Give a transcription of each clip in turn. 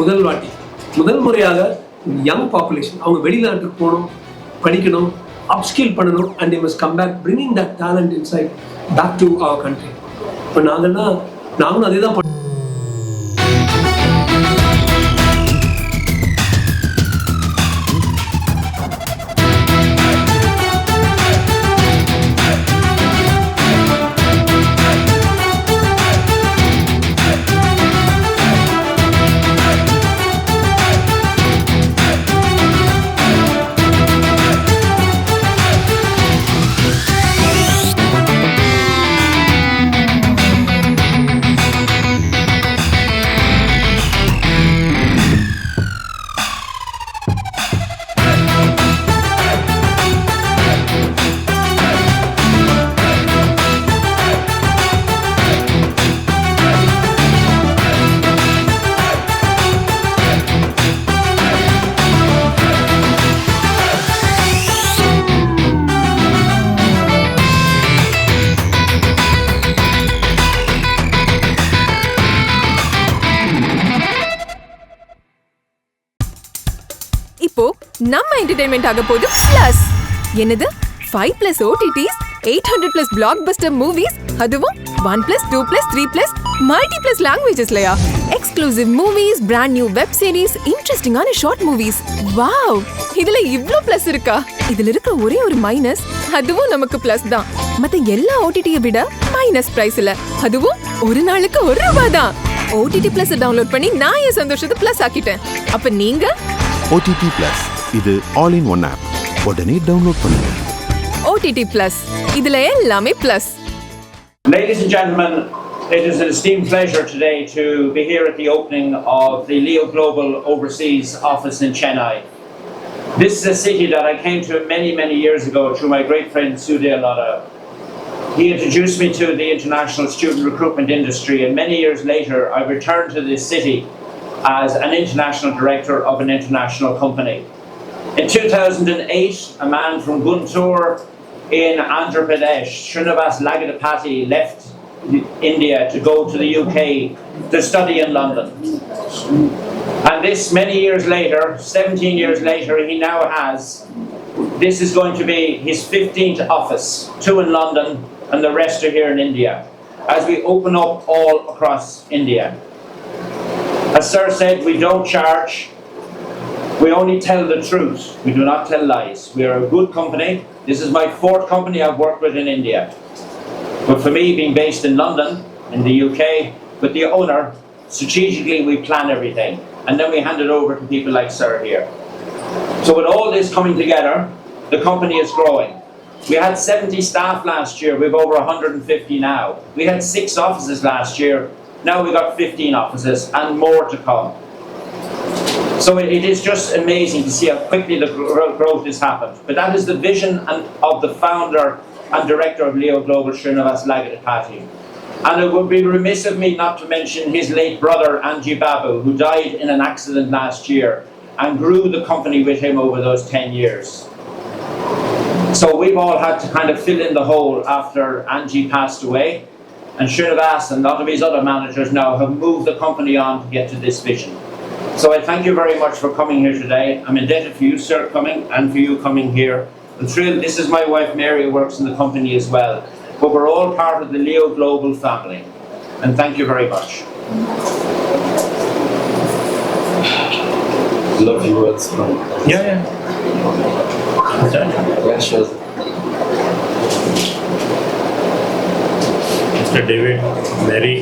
முதல் முறையாக young population அவங்க வெளிநாட்டுக்கு போகணும், படிக்கணும், upskill பண்ணணும், and they must come back bringing that talent inside back to our country. இப்போ நாங்களும் அதே தான் இப்போ நம்ம என்டர்டெயின்மெண்ட் ஆக போகுது பிளஸ். என்னது 5+ OTTs, 800+ blockbuster movies, அதுவும் 1+, 2+, 3+, multi+ languagesலயா? Exclusive movies, brand new web series, இன்ட்ரெஸ்டிங்கான ஷார்ட் மூவிஸ். வாவ், இதுல இவ்ளோ பிளஸ் இருக்கா? இதுல இருக்க ஒரே ஒரு மைனஸ், அதுவும் நமக்கு பிளஸ் தான். மத்த எல்லா OTTயை விட மைனஸ் பிரைஸ்ல, அதுவும் ஒரு நாளுக்கு ₹1 தான். OTT Plus டவுன்லோட் பண்ணி நான் என் சந்தோஷத்தை பிளஸ் ஆக்கிட்டேன். அப்ப நீங்க OTT Plus இது all in one app. உடனே டவுன்லோட் பண்ணுங்க. OTT Plus இதுல எல்லாமே plus. Ladies and gentlemen, it is an esteemed pleasure today to be here at the opening of the Leo Global Overseas office in Chennai. This is a city that I came to many years ago through my great friend Sudhir Lotta. He introduced me to the international student recruitment industry, and many years later I returned to this city as an international director of an international company. In 2008, a man from Guntur in Andhra Pradesh, Srinivas Lagadapati, left India to go to the UK to study in London. And this many years later, 17 years later, he now has, this is going to be his 15th office, 2 in London and the rest are here in India, as we open up all across India. As Sir said, we don't charge, we only tell the truth, we do not tell lies. We are a good company. This is my 4th company I've worked with in India. But for me, being based in London, in the UK, with the owner, strategically we plan everything. And then we hand it over to people like Sir here. So with all this coming together, the company is growing. We had 70 staff last year, we have over 150 now. We had 6 offices last year. Now we've got 15 offices and more to come. So it is just amazing to see how quickly the growth has happened. But that is the vision of the founder and director of Leo Global, Srinivas Lagadapati. And it would be remiss of me not to mention his late brother, Anji Babu, who died in an accident last year and grew the company with him over those 10 years. So we've all had to kind of fill in the hole after Anji passed away. And Srinivas and a lot of his other managers now have moved the company on to get to this vision. So I thank you very much for coming here today. I'm indebted for you, sir, coming and for you coming here. I'm thrilled. This is my wife, Mary, who works in the company as well. But we're all part of the Leo Global family. And thank you very much. Love you words. Yeah. Yeah, sure. Mr. David, Mary,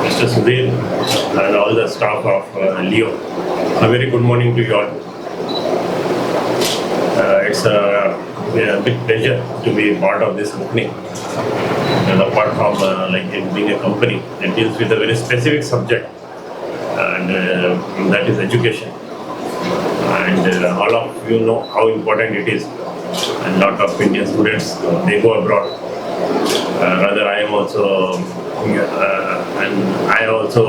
Mr. Sudhir, and all the staff of Leo. A very good morning to you all. It's a big pleasure to be part of this company. And apart from it being a company, it deals with a very specific subject, and that is education. And all of you know how important it is. And lot of Indian students, they go abroad. Rather, I am also, and I also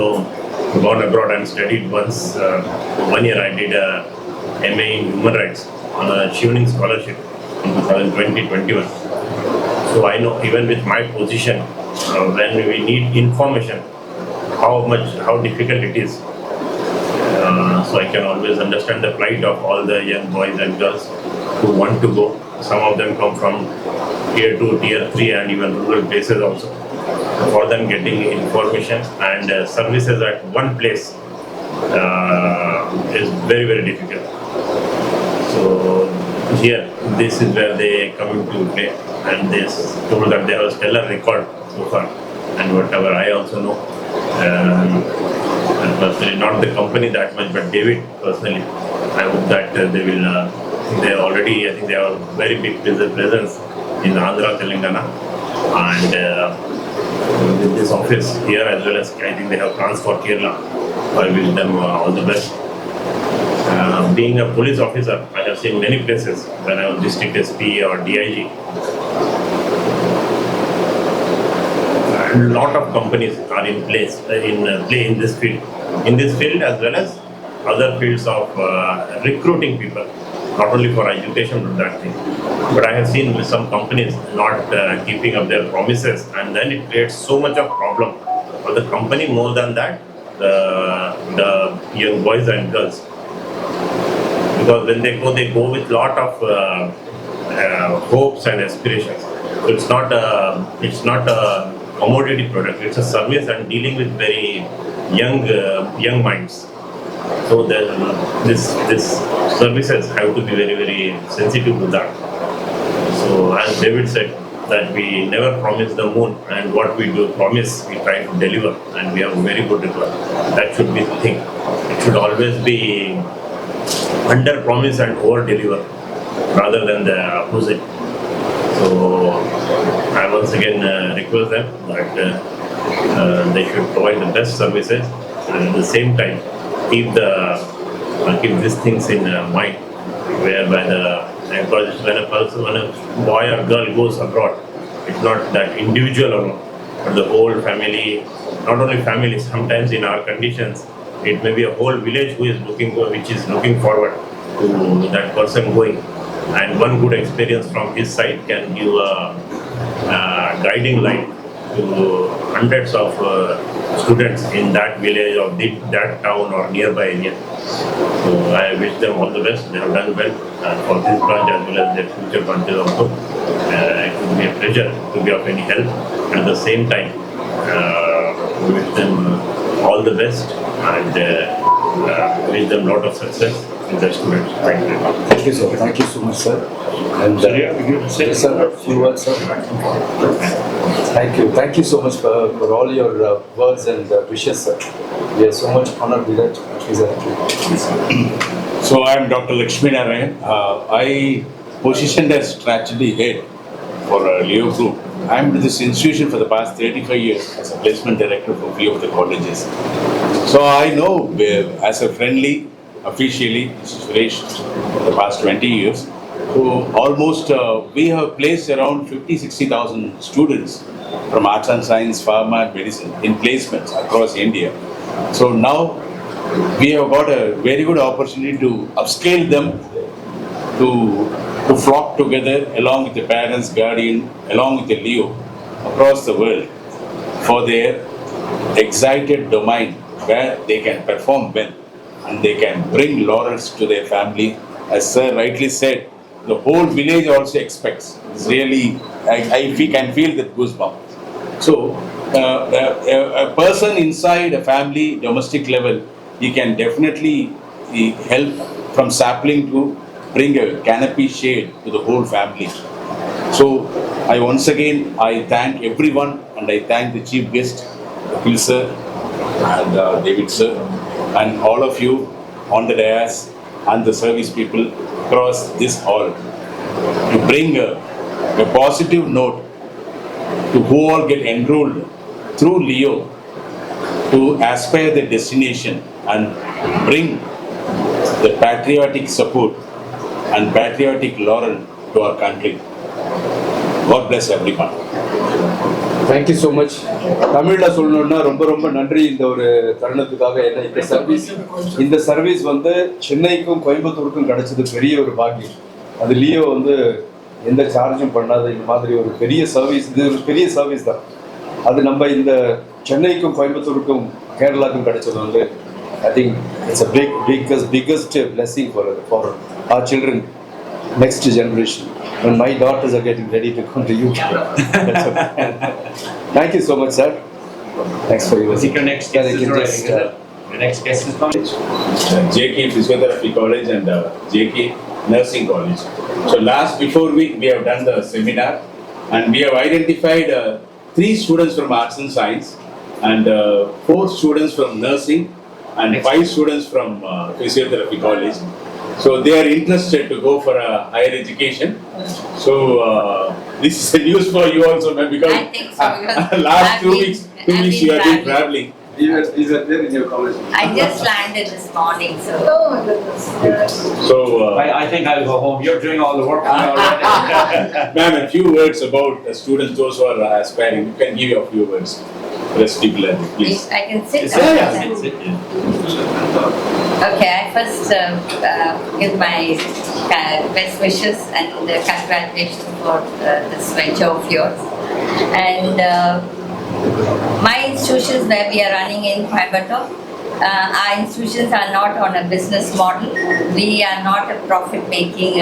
gone abroad and studied once. 1 year I did a MA in Human Rights on a Shivning scholarship in 2020-21. So I know even with my position, when we need information, how difficult it is So I can always understand the plight of all the young boys and girls who want to go. Some of them come from tier 2, tier 3 and even rural places also. For them getting information and services at one place is very, very difficult. So here, this is where they come into play, and they told that they have a stellar record so far. And whatever I also know, and personally, not the company that much, but David personally, I hope that they will. They already, I think they have a very big presence in Andhra, Telangana, and with this office here as well as I think they have plans for Kerala. I wish them all the best. Being a police officer, I have seen many places when I was district SP or DIG. A lot of companies are in place play in this field as well as other fields of recruiting people, not only for education but that thing. But I have seen some companies not keeping up their promises, and then it creates so much of problem for the company more than that the young boys and girls. Because when they go with lot of hopes and aspirations. So it's not a commodity product. It's a service and dealing with very young minds. So this services have to be very, very sensitive to that. So as David said, that we never promise the moon, and what we do promise, we try to deliver, and we have a very good record. That should be the thing. It should always be under promise and over deliver, rather than the opposite. So I once again request them that they should provide the best services, and at the same time keep these things in mind, whereby when a boy or girl goes abroad, it's not that individual alone, but the whole family. Not only family, sometimes in our conditions, it may be a whole village which is looking forward to that person going. And one good experience from his side can give a guiding light to hundreds of students in that village or that town or nearby area. So I wish them all the best. They have done well for this branch as well as their future branches also. It would be a pleasure to be of any help. At the same time, we wish them all the best and wish them a lot of success in their students. Thank you. Thank you, sir. Thank you so much, sir. And Say sir, a few words, sir. Thank you so much for all your words and wishes, sir. We are so much honored with that. So I am Dr. Lakshmi Narayan. I positioned as strategy head for Leo Group. I am with this institution for the past 35 years as a placement director for a few of the colleges. So I know as a friendly, officially, Mr. Suresh for the past 20 years. So almost we have placed around 50,000-60,000 students from arts and science, pharma and medicine in placements across India. So now we have got a very good opportunity to upscale them to flock together along with the parents, guardian, along with the Leo across the world for their excited domain where they can perform well and they can bring laurels to their family. As sir rightly said, the whole village also expects. It's really, we can feel that goosebumps. So a person inside a family, domestic level, he can definitely help from sapling to bring a canopy shade to the whole family. So once again, I thank everyone and I thank the chief guest, Phil sir and David sir, and all of you on the dais and the service people across this hall to bring a positive note to who all get enrolled through Leo to aspire the destination and bring the patriotic support and patriotic laurel to our country. God bless everyone. Thank you so much. தமிழில் சொல்லணுன்னா ரொம்ப ரொம்ப நன்றி இந்த ஒரு தருணத்துக்காக. ஏன்னா இந்த service வந்து சென்னைக்கும் கோயம்புத்தூருக்கும் கிடைச்சது பெரிய ஒரு பாக்கியம். அது லியோ வந்து எந்த சார்ஜும் பண்ணாத இந்த மாதிரி ஒரு பெரிய சர்வீஸ், இது ஒரு பெரிய சர்வீஸ் தான். அது நம்ம இந்த சென்னைக்கும் கோயம்புத்தூருக்கும் கேரளாவுக்கும் கிடைச்சது வந்து I think it's a biggest blessing for our children, next generation. When my daughters are getting ready to come to UK. That's okay. Thank you so much, sir. Thanks for your I think your next guest is arriving, just, is it? Your next guest is coming. JK Physiotherapy College and JK Nursing College. So before we have done the seminar and we have identified 3 students from Arts and Science and 4 students from Nursing and 5 students from Physiotherapy College. So they are interested to go for a higher education. So this is a news for you also, ma'am, because I think so, because last 2 weeks I've been you have been traveling. Is that there in your college? I just landed this morning, so. So, I think I'll go home. You're doing all the work for me already. ma'am, a few words about the students, those who are aspiring. You can give a few words. Rest people, please. I can sit Sit, down. sit. Okay, I first give my best wishes and congratulations for this venture of yours. And my institutions where we are running in Coimbatore, our institutions are not on a business model. We are not a profit-making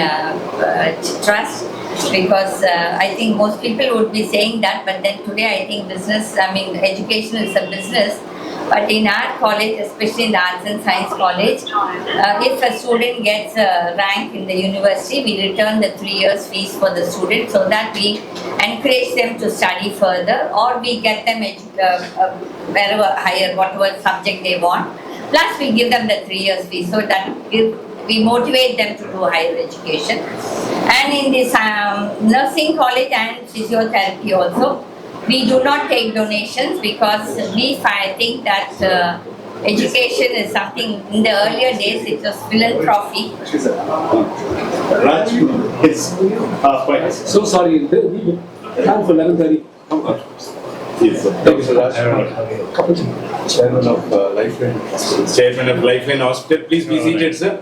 trust, because I think most people would be saying that, but then today I think education is a business. But in our college, especially in the Arts and Science College, if a student gets a rank in the university, we return the 3 years fees for the student so that we encourage them to study further, or we get them wherever higher, whatever subject they want. Plus we give them the 3 years fees so that we motivate them to do higher education. And in this nursing college and physiotherapy also, we do not take donations because we think that education is something, in the earlier days it was philanthropy. Raj, yes. So sorry, time for 11:30. Yes, sir. Dr. Raj, Chairman of Lifeline Hospital. Chairman of Lifeline Hospital, please be seated, sir.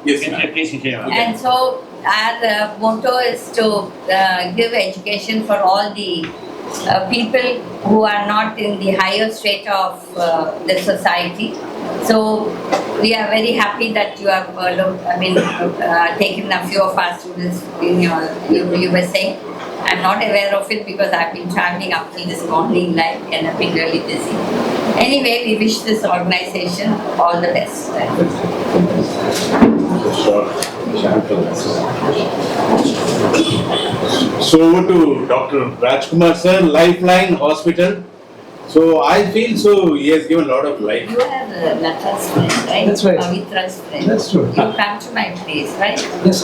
Yes, ma'am. Please continue. And so our motto is to give education for all the people who are not in the higher strata of the society. So we are very happy that you have taken a few of our students in you were saying. I'm not aware of it because I've been traveling up till this morning and I've been really busy. Anyway, we wish this organization all the best. So over to Dr. Rajkumar sir, Lifeline Hospital. So I feel so he has given a lot of life. You are Lata's friend, right? That's right. Pavitra's friend. That's true. You come to my place, right? Yes.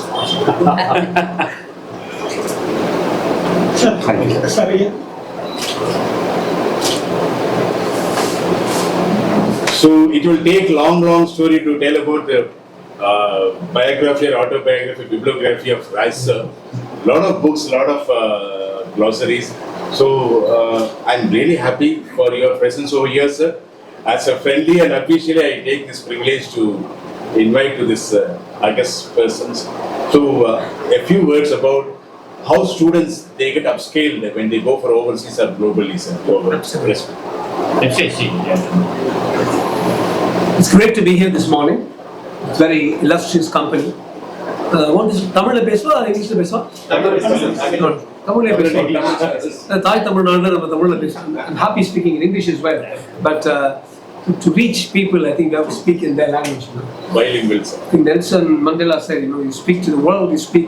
So it will take long story to tell about the biography or autobiography, bibliography of Raj sir. Lot of books, lot of glossaries. So I'm really happy for your presence over here, sir. As a friendly and officially, I take this privilege to invite to this august persons. So a few words about how students they get upscaled when they go for overseas or globally, sir. It's great to be here this morning. It's very illustrious company. What is Tamil பேசுவா இங்கிலீஷ்ல பேசுவா தமிழ்ல பேசுவோம் தாய் தமிழ்நாடுல நம்ம தமிழ்ல பேசுவோம். I'm happy speaking in English as well, but to reach people I think we have to speak in their language. Bilingual, sir. I think Nelson Mandela said, you speak to the world, you speak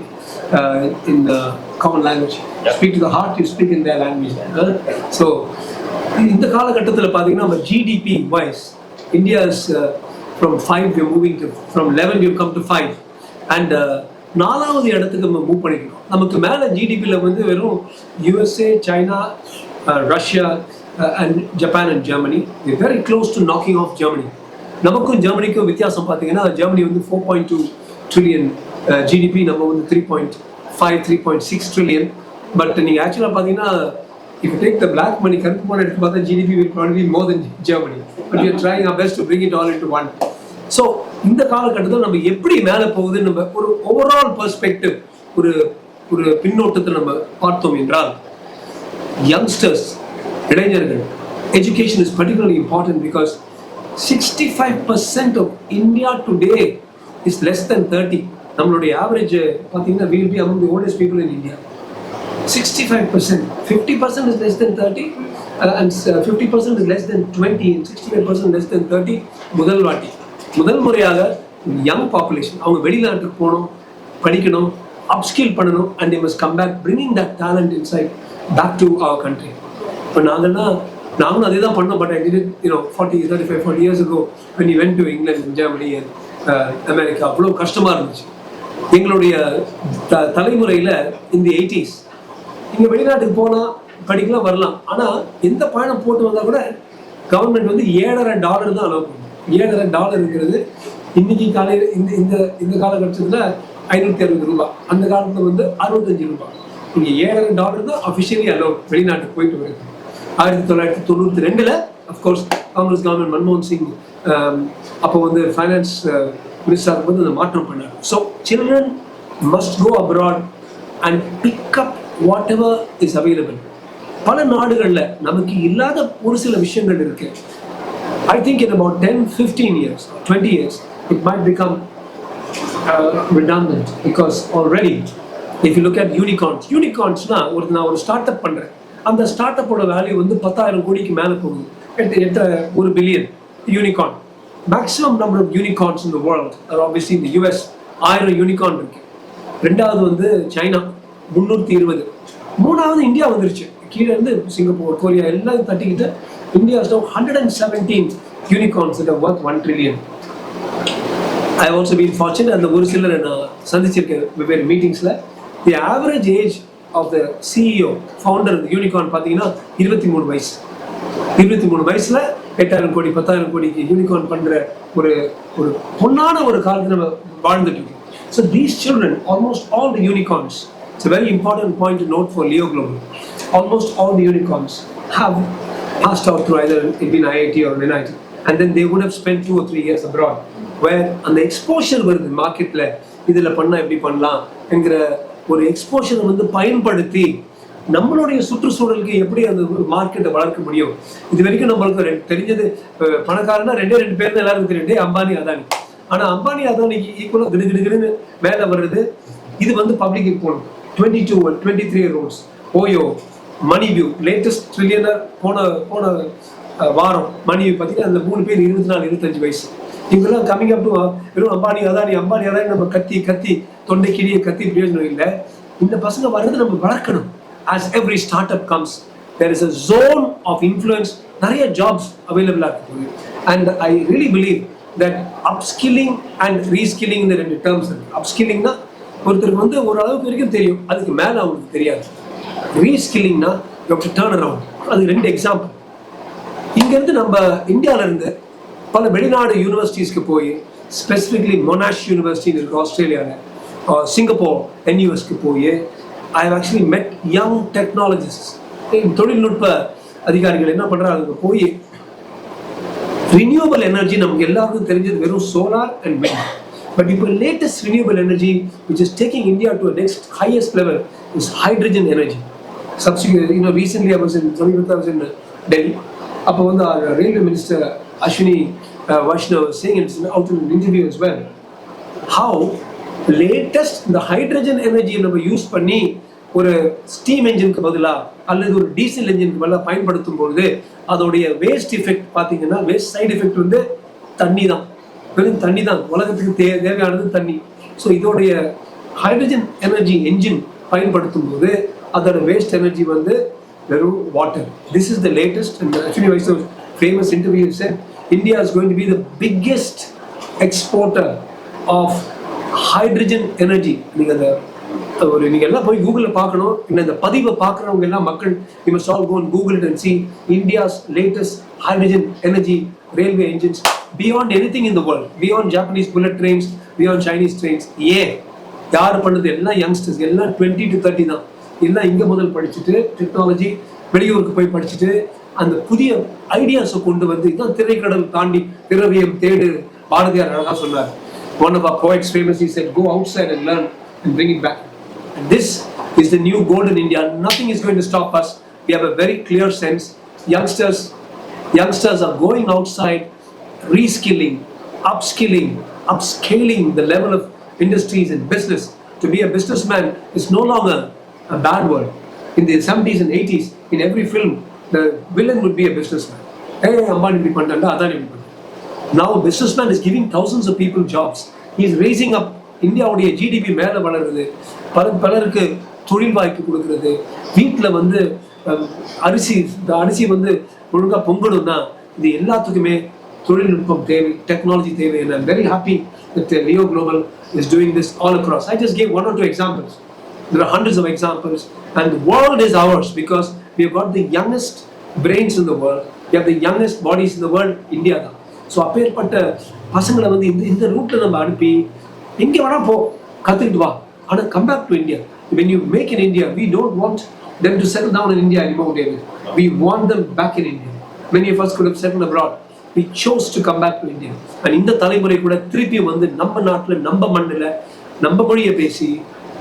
in the common language. You speak to the heart, you speak in their language. So இந்த காலகட்டத்தில் பார்த்தீங்கன்னா நம்ம GDP wise India is from 5 we are moving to, from 11 we have come to 5 and 4வது இடத்துக்கு நம்ம move பண்ணிருக்கோம். நமக்கு மேல ஜிடிபியில் வந்து வெறும் USA, China, Russia and Japan and Germany. We are very close to knocking off Germany. நமக்கும் ஜெர்மனிக்கும் வித்தியாசம் பார்த்தீங்கன்னா ஜெர்மனி வந்து 4.2 ட்ரில்லியன் ஜிடிபி, நம்ம வந்து 3.6 ட்ரில்லியன். பட் நீங்கள் ஆக்சுவலாக பார்த்தீங்கன்னா if you take the black money, கருப்பு பணம் எடுத்து பார்த்தா GDP will probably be more than Germany. But we are trying our best to bring it all into one. So இந்த காலகட்டத்தில் நம்ம எப்படி மேலே போகுதுன்னு நம்ம ஒரு ஓவரால் பெர்ஸ்பெக்டிவ் ஒரு பின்னோட்டத்தை நம்ம பார்த்தோம் என்றால் யங்ஸ்டர்ஸ், இளைஞர்கள், education is particularly important because 65% of India today is less than 30. நம்மளுடைய average பார்த்தீங்கன்னா will be among the oldest people in India. 65%, 50% is less than 30, and 50% is less than 20, and 65% less than 30. முதல் முறையாக young population அவங்க வெளிநாட்டுக்கு போகணும், படிக்கணும், upskill பண்ணணும், and they must come back bringing that talent inside back to our country. இப்போ நாங்களும் அதே தான் பண்ணோம், but I did it 40 years ago when we went to England and Germany and America. அவ்வளோ கஷ்டமாக இருந்துச்சு எங்களுடைய தலைமுறையில். இந்த 80s இங்கே வெளிநாட்டுக்கு போனால் படிக்கலாம் வரலாம், ஆனால் எந்த பயணம் போட்டு வந்தால் கூட கவர்மெண்ட் வந்து $7.5 தான் அலோவ் பண்ணும். $7.5 இன்னைக்கு காலையில் இந்த காலகட்டத்தில் ₹560, அந்த காலத்தில் வந்து ₹65. இங்கே $7.5 தான் அஃபிஷியலி அலோவ் வெளிநாட்டுக்கு போயிட்டு வருது. 1992 அஃப்கோர்ஸ் காங்கிரஸ் கவர்மெண்ட் மன்மோகன் சிங் அப்போ வந்து ஃபைனான்ஸ் மினிஸ்டர் வந்து அதை மாற்றம் பண்ணார். So children must go abroad and pick up whatever is available. பல நாடுகளில் நமக்கு இல்லாத ஒரு சில விஷயங்கள் இருக்கு. I think in about 10, 15 years, 20 years, it might become redundant because already, if you look at unicorns, நான் ஒரு ஸ்டார்ட் அப் பண்றேன், அந்த ஸ்டார்ட் அப்போட வேல்யூ வந்து 10,000 கோடிக்கு மேலே போகுது. 1 billion unicorn. Maximum number of unicorns in the world are obviously இந்த US 1000 unicorn இருக்கு. ரெண்டாவது வந்து சைனா 320. மூணாவது இந்தியா வந்துருச்சு. கீழே இருந்து சிங்கப்பூர், கொரியா எல்லாம் தட்டிக்கிட்டு India has now 117 unicorns that are worth 1 trillion. I have also been fortunate, and ஒரு சிலர் நான் சந்திச்சிருக்கேன் வெவ்வேறு மீட்டிங்ஸில். The average age of the CEO, founder of the unicorn பார்த்தீங்கன்னா 23 வயசு. 23 வயசுல 8,000 கோடி 10,000 கோடிக்கு யூனிகார்ன் பண்ற ஒரு பொன்னான ஒரு காலத்தை நம்ம வாழ்ந்துட்டு இருக்கோம். So these children, almost all the unicorns, it's a very important point to note for Leo Global. Almost all the unicorns have passed out through either it been IIT or NIT, and then they would have spent 2 or 3 years abroad, where அந்த exposure வருது மார்க்கெட்ல. இதுல பண்ணா எப்படி பண்ணலாம் என்கிற ஒரு எக்ஸ்போஷரை வந்து பயன்படுத்தி நம்மளுடைய சுற்றுச்சூழலுக்கு எப்படி அந்த மார்க்கெட்டை வளர்க்க முடியும். இது வரைக்கும் நம்மளுக்கு தெரிஞ்சது பணக்காரனா 2 பேர் தான் எல்லாருக்கும் தெரியும், அம்பானி அதானி. ஆனா அம்பானி அதானிக்கு ஈக்குவலா திடுன்னு மேல வர்றது இது வந்து பப்ளிக்கு போகணும். 22 or 23 ரோட்ஸ் OYO money view latest trillionaire போன வாரம் மணி வியூ பார்த்தீங்கன்னா அந்த 3 பேர் 24-25 வயசு. இவங்கெல்லாம் கம்மிங் அப் டு வெறும் அம்பானி அதானி நம்ம கத்தி தொண்டை கிளியை கத்தி பிரயோஜனம் இல்லை. இந்த பசங்க வர்றது நம்ம வளர்க்கணும். As every startup comes, there is a zone of influence. நிறைய ஜாப்ஸ் அவைலபிளா இருக்கு. And I really believe that upskilling and reskilling இந்த 2 டேர்ம்ஸ் இருக்கு. அப்ஸ்கில்லிங்னா ஒருத்தருக்கு வந்து ஒரு அளவுக்கு வரைக்கும் தெரியும், அதுக்கு மேல அவங்களுக்கு தெரியாது. ரீஸ்கில்லிங்னா you have to turn around. அது 2 எக்ஸாம்பிள். இங்கேருந்து நம்ம இந்தியாவிலேருந்து பல வெளிநாடு யூனிவர்சிட்டிஸ்க்கு போய், ஸ்பெசிஃபிக்லி மொனாஷ் யூனிவர்சிட்டின்னு இருக்குது ஆஸ்திரேலியாவில், சிங்கப்பூர் NUSக்கு போய் I have actually met young technologists. தொழில்நுட்ப அதிகாரிகள் என்ன பண்றாங்க, போய் ரினியூவபிள் எனர்ஜி நமக்கு எல்லாருக்கும் தெரிஞ்சது வெறும் சோலார் அண்ட் விண்ட். But இப்போ latest renewable energy which is taking India to a next highest level is hydrogen energy. Recently I was in Delhi. அப்போ வந்து our railway minister Ashwini Vaishnav was saying it out in an interview as well, how latest இந்த hydrogen எனர்ஜியை நம்ம use பண்ணி ஒரு steam என்ஜினுக்கு பதிலாக அல்லது ஒரு டீசல் என்ஜினுக்கு பதிலாக பயன்படுத்தும் பொழுது அதோடைய வேஸ்ட் எஃபெக்ட் பார்த்தீங்கன்னா, வேஸ்ட் சைடு எஃபெக்ட் வந்து தண்ணி தான், வெறும் தண்ணி தான். உலகத்துக்கு தேவையானது தண்ணி. ஸோ இதோடைய ஹைட்ரஜன் எனர்ஜி என்ஜின் பயன்படுத்தும் போது அதோட வேஸ்ட் எனர்ஜி வந்து வெறும் water. This is the latest. And actually வைஸ் famous interview said India is going to be the biggest exporter of hydrogen energy. நீங்கள் எல்லாம் போய் கூகுளில் பார்க்கணும். இந்த பதிவை பார்க்குறவங்க எல்லாம் மக்கள், you must all go and Google it and see India's latest hydrogen energy railway engines beyond anything in the world, beyond Japanese bullet trains, beyond Chinese trains. யார் பண்ணது? எல்லாம் யங்ஸ்டர்ஸ், எல்லாம் 20 to 30 தான். எல்லாம் இங்கே முதல் படிச்சுட்டு டெக்னாலஜி வெளியூருக்கு போய் படிச்சுட்டு அந்த புதிய ஐடியாஸை கொண்டு வந்து இதான் திரைக்கடல் தாண்டி திரவியம் தேடு. பாரதியார் அழகா சொன்னார். One of our poets famously said, go outside and learn and bring it back. And this is the new golden India. Nothing is going to stop us. We have a very clear sense. Youngsters are going outside reskilling, upskilling, upscaling the level of industries and business. To be a businessman is no longer a bad word. In the 70s and 80s, in every film, the villain would be a businessman. Hey, Ambani இப்படி பண்ணிட்டாண்டா, அதானி இப்படி பண்ணிட்டாண்டா. Now a businessman is giving thousands of people jobs. He is raising up இந்தியாவுடைய GDP மேலே வளருது, பலருக்கு தொழில் வாய்ப்பு கொடுக்கறது, வீட்டில் வந்து அரிசி வந்து ஒழுங்காக பொங்கணும்னா இது எல்லாத்துக்குமே தொழில்நுட்பம் தேவை, டெக்னாலஜி தேவை. And I'm very happy that Leo Global is doing this all across. I just gave 1 or 2 examples. There are hundreds of examples, and the world is ours because we have got the youngest brains in the world. We have the youngest bodies in the world. India தான். So அப்பேற்பட்ட பசங்களை வந்து இந்த ரூட்டில் நம்ம அனுப்பி எங்கே வேணா போ, கற்றுக்கிட்டு வா, ஆனால் come back to India. When you make in India, we don't want them to settle down in India anymore, David. We want them back in India. Many of us could have settled abroad. We chose to come back to India. And இந்த தலைமுறை கூட திருப்பியும் வந்து நம்ம நாட்டில், நம்ம மண்ணில், நம்ம மொழியை பேசி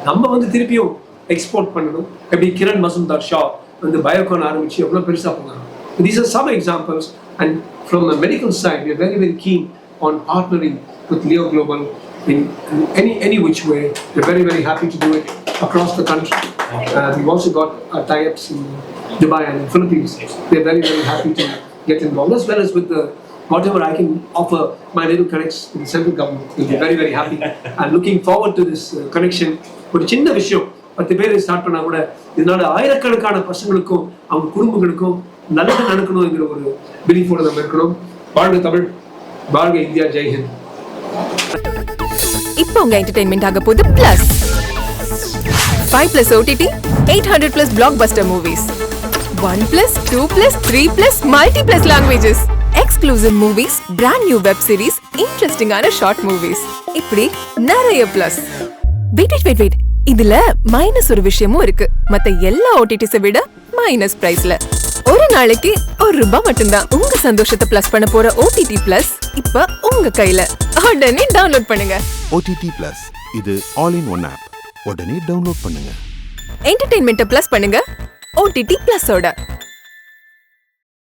நம்ம வந்து திருப்பியும் எக்ஸ்போர்ட் பண்ணணும். எப்படி கிரண் மசும்தார் ஷா வந்து பயோகான் ஆரம்பிச்சு எவ்வளோ பெருசாக போனாங்க. These are some examples, and from the medical side, we are very, very keen on partnering with Leo Global in any which way. We're very, very happy to do it across the country. We've also got tie-ups in Dubai and in Philippines. We're very, very happy to get involved, as well as with the whatever I can offer my little connects in the central government. We'll be very, very happy. I'm looking forward to this connection. ஒரு சின்ன விஷயம் 10 பேர் start பண்ணா கூட இதனால ஆயிரக்கணக்கான பசங்களுக்கும் அவங்க குடும்பங்களுக்கும் நல்லது நடக்கணுங்கிற ஒரு பிலீஃபோட நம்ம இருக்கணும். வாழ்க தமிழ், வாழ்க இந்தியா, ஜெய்ஹிந்த். இப்போ உங்க என்டர்டெயின்மெண்ட் ஆக போகுது plus 5+ OTT, 800+ blockbuster movies, 1+, 2+, 3+, multi+ languages, exclusive movies, brand new web series, interesting ஆன short movies, இப்படி நிறைய பிளஸ். வெயிட் இதுல மைனஸ் ஒரு விஷயமும் இருக்கு. மத்த எல்லா ஓடிடிஸை விட மைனஸ் பிரைஸ்ல ஒரு நாளைக்கு ₹1 மட்டும்தான். உங்க சந்தோஷத்தை பிளஸ் பண்ண போற OTT பிளஸ் இப்ப உங்க கையில. உடனே டவுன்லோட் பண்ணுங்க. OTT Plus இது ஆல் இன் ஒன் ஆப். உடனே டவுன்லோட் பண்ணுங்க. என்டர்டெயின்மெண்ட்டை பிளஸ் பண்ணுங்க OTT பிளஸோட.